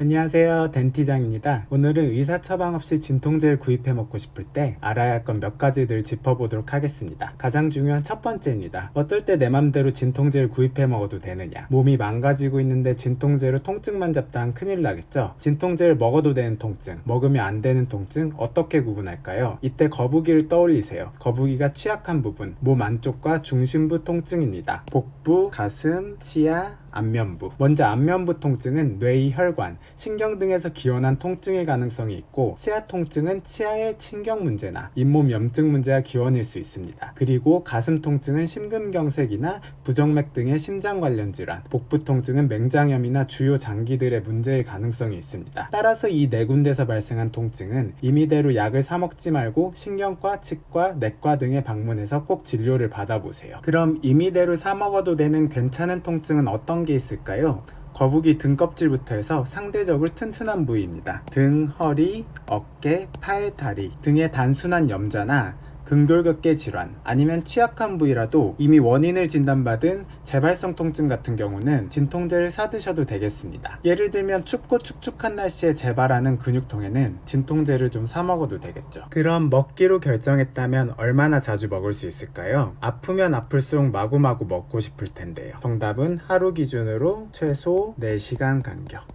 안녕하세요, 덴티장입니다. 오늘은 의사 처방 없이 진통제를 구입해 먹고 싶을 때 알아야 할 건 몇 가지들 짚어보도록 하겠습니다. 가장 중요한 첫 번째입니다. 어떨 때 내 맘대로 진통제를 구입해 먹어도 되느냐. 몸이 망가지고 있는데 진통제로 통증만 잡다한 큰일 나겠죠. 진통제를 먹어도 되는 통증, 먹으면 안 되는 통증 어떻게 구분할까요? 이때 거북이를 떠올리세요. 거북이가 취약한 부분, 몸 안쪽과 중심부 통증입니다. 복부, 가슴, 치아, 안면부. 먼저 안면부 통증은 뇌의 혈관, 신경 등에서 기원한 통증일 가능성이 있고, 치아 통증은 치아의 신경 문제나 잇몸 염증 문제가 기원일 수 있습니다. 그리고 가슴 통증은 심근경색이나 부정맥 등의 심장 관련 질환, 복부 통증은 맹장염이나 주요 장기들의 문제일 가능성이 있습니다. 따라서 이 네 군데서 발생한 통증은 임의대로 약을 사 먹지 말고 신경과, 치과, 내과 등에 방문해서 꼭 진료를 받아보세요. 그럼 임의대로 사 먹어도 되는 괜찮은 통증은 어떤 게 있을까요? 거북이 등껍질부터 해서 상대적으로 튼튼한 부위입니다. 등, 허리, 어깨, 팔, 다리 등의 단순한 염자나 근골격계 질환, 아니면 취약한 부위라도 이미 원인을 진단받은 재발성 통증 같은 경우는 진통제를 사드셔도 되겠습니다. 예를 들면 춥고 축축한 날씨에 재발하는 근육통에는 진통제를 좀 사 먹어도 되겠죠. 그럼 먹기로 결정했다면 얼마나 자주 먹을 수 있을까요? 아프면 아플수록 마구마구 먹고 싶을 텐데요. 정답은 하루 기준으로 최소 4시간 간격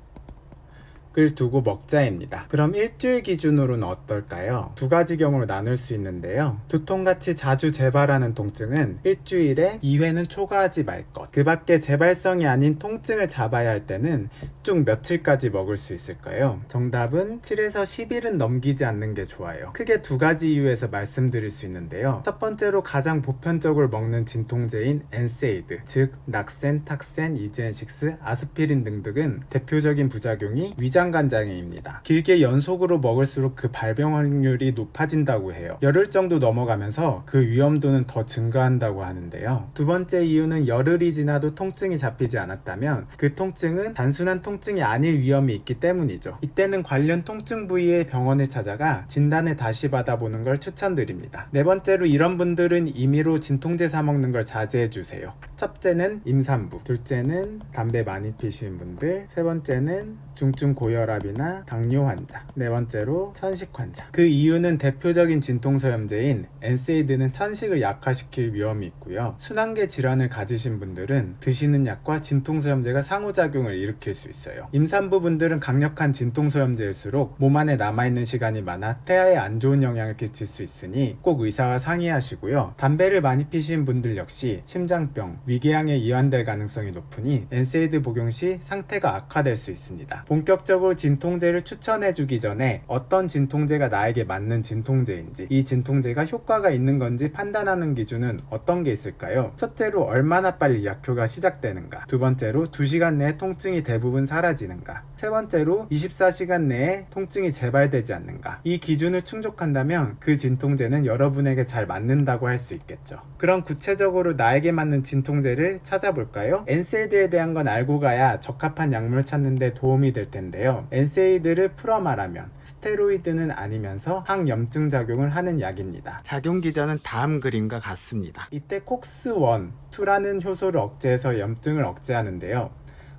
을 두고 먹자입니다. 그럼 일주일 기준으로는 어떨까요? 두 가지 경우로 나눌 수 있는데요. 두통같이 자주 재발하는 통증은 일주일에 2회는 초과하지 말 것. 그 밖에 재발성이 아닌 통증을 잡아야 할 때는 쭉 며칠까지 먹을 수 있을까요? 정답은 7에서 10일은 넘기지 않는 게 좋아요. 크게 두 가지 이유에서 말씀드릴 수 있는데요. 첫 번째로 가장 보편적으로 먹는 진통제인 엔세이드, 즉 낙센, 탁센, 이젠식스, 아스피린 등등은 대표적인 부작용이 위장관장애입니다. 길게 연속으로 먹을수록 그 발병 확률이 높아진다고 해요. 열흘 정도 넘어가면서 그 위험도는 더 증가한다고 하는데요. 두 번째 이유는 열흘이 지나도 통증이 잡히지 않았다면 그 통증은 단순한 통증이 아닐 위험이 있기 때문이죠. 이때는 관련 통증 부위의 병원을 찾아가 진단을 다시 받아보는 걸 추천드립니다. 네 번째로 이런 분들은 임의로 진통제 사 먹는 걸 자제해 주세요. 첫째는 임산부, 둘째는 담배 많이 피시는 분들, 세 번째는 중증 고혈압이나 당뇨 환자, 네 번째로 천식 환자. 그 이유는 대표적인 진통소염제인 엔세이드는 천식을 약화시킬 위험이 있고요. 순환계 질환을 가지신 분들은 드시는 약과 진통소염제가 상호작용을 일으킬 수 있어요. 임산부 분들은 강력한 진통소염제일수록 몸 안에 남아있는 시간이 많아 폐하에 안 좋은 영향을 끼칠 수 있으니 꼭 의사와 상의하시고요. 담배를 많이 피신 분들 역시 심장병, 위궤양에 이완될 가능성이 높으니 엔세이드 복용 시 상태가 악화될 수 있습니다. 본격적으로 진통제를 추천해주기 전에 어떤 진통제가 나에게 맞는 진통제인지, 이 진통제가 효과가 있는 건지 판단하는 기준은 어떤 게 있을까요? 첫째로 얼마나 빨리 약효가 시작되는가, 두 번째로 2시간 내에 통증이 대부분 사라지는가, 세 번째로 24시간 내에 통증이 재발되지 않는가. 이 기준을 충족한다면 그 진통제는 여러분에게 잘 맞는다고 할 수 있겠죠. 그럼 구체적으로 나에게 맞는 진통제를 찾아볼까요? 엔세이드에 대한 건 알고 가야 적합한 약물을 찾는 데 도움이 될 텐데요. 엔세이드를 풀어 말하면 스테로이드는 아니면서 항염증 작용을 하는 약입니다. 작용 기전은 다음 그림과 같습니다. 이때 콕스1, 2라는 효소를 억제해서 염증을 억제하는데요.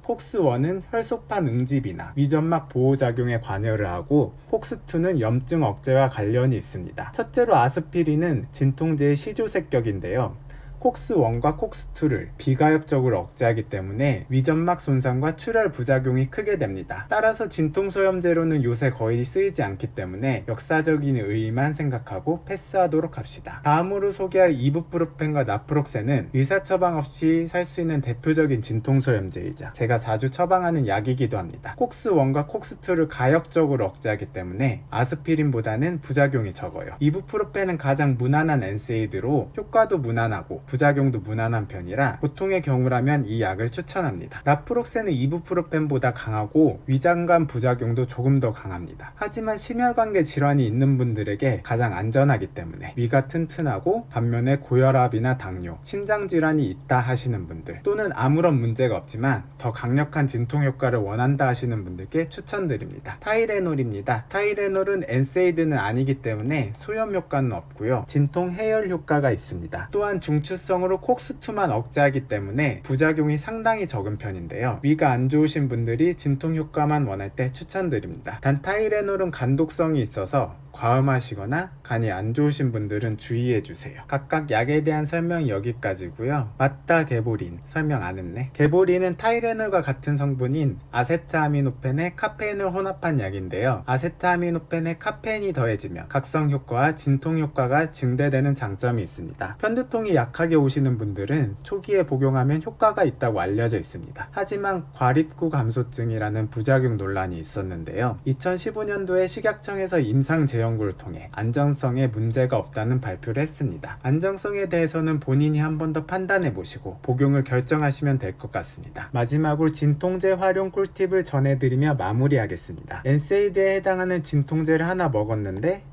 콕스1은 혈소판 응집이나 위점막 보호작용에 관여를 하고, 콕스2는 염증 억제와 관련이 있습니다. 첫째로 아스피린은 진통제의 시조색격인데요. 콕스1과 콕스2를 비가역적으로 억제하기 때문에 위점막 손상과 출혈 부작용이 크게 됩니다. 따라서 진통소염제로는 요새 거의 쓰이지 않기 때문에 역사적인 의의만 생각하고 패스하도록 합시다. 다음으로 소개할 이부프로펜과 나프록센은 의사 처방 없이 살 수 있는 대표적인 진통소염제이자 제가 자주 처방하는 약이기도 합니다. 콕스1과 콕스2를 가역적으로 억제하기 때문에 아스피린보다는 부작용이 적어요. 이부프로펜은 가장 무난한 엔세이드로 효과도 무난하고 부작용도 무난한 편이라 보통의 경우라면 이 약을 추천합니다. 나프록센은 이부프로펜보다 강하고 위장관 부작용도 조금 더 강합니다. 하지만 심혈관계 질환이 있는 분들에게 가장 안전하기 때문에 위가 튼튼하고 반면에 고혈압이나 당뇨, 심장질환이 있다 하시는 분들, 또는 아무런 문제가 없지만 더 강력한 진통 효과를 원한다 하시는 분들께 추천드립니다. 타이레놀입니다. 타이레놀은 엔세이드는 아니기 때문에 소염 효과는 없고요. 진통 해열 효과가 있습니다. 또한 중추 감수성으로 콕수투만 억제하기 때문에 부작용이 상당히 적은 편인데요. 위가 안 좋으신 분들이 진통 효과만 원할 때 추천드립니다. 단 타이레놀은 간독성이 있어서 과음하시거나 간이 안 좋으신 분들은 주의해주세요. 각각 약에 대한 설명이 여기까지고요. 맞다, 게보린 설명 안 했네. 게보린은 타이레놀과 같은 성분인 아세트아미노펜에 카페인을 혼합한 약인데요. 아세트아미노펜에 카페인이 더해지면 각성 효과와 진통 효과가 증대되는 장점이 있습니다. 편두통이 약하게 오시는 분들은 초기에 복용하면 효과가 있다고 알려져 있습니다. 하지만 과립구 감소증이라는 부작용 논란이 있었는데요. 2015년도에 식약청에서 임상 재연구를 통해 안정성에 문제가 없다는 발표를 했습니다. 안정성에 대해서는 본인이 한 번 더 판단해 보시고 복용을 결정하시면 될 것 같습니다. 마지막으로 진통제 활용 꿀팁을 전해드리며 마무리하겠습니다. 엔세이드에 해당하는 진통제를 하나 먹었는데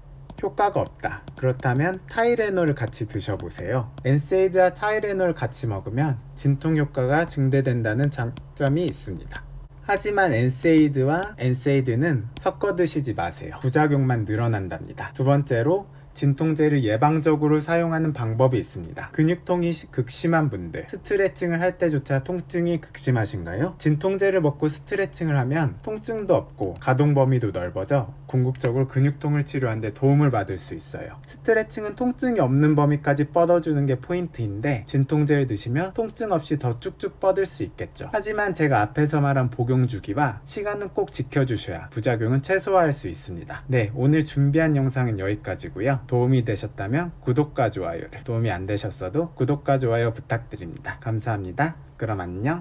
효과가 없다. 그렇다면 타이레놀을 같이 드셔보세요. 엔세이드와 타이레놀을 같이 먹으면 진통 효과가 증대된다는 장점이 있습니다. 하지만 엔세이드와 엔세이드는 섞어 드시지 마세요. 부작용만 늘어난답니다. 두 번째로 진통제를 예방적으로 사용하는 방법이 있습니다. 근육통이 극심한 분들, 스트레칭을 할 때조차 통증이 극심하신가요? 진통제를 먹고 스트레칭을 하면 통증도 없고 가동 범위도 넓어져 궁극적으로 근육통을 치료하는 데 도움을 받을 수 있어요. 스트레칭은 통증이 없는 범위까지 뻗어주는 게 포인트인데 진통제를 드시면 통증 없이 더 쭉쭉 뻗을 수 있겠죠. 하지만 제가 앞에서 말한 복용 주기와 시간은 꼭 지켜주셔야 부작용은 최소화할 수 있습니다. 네, 오늘 준비한 영상은 여기까지고요. 도움이 되셨다면 구독과 좋아요를, 도움이 안 되셨어도 구독과 좋아요 부탁드립니다. 감사합니다. 그럼 안녕.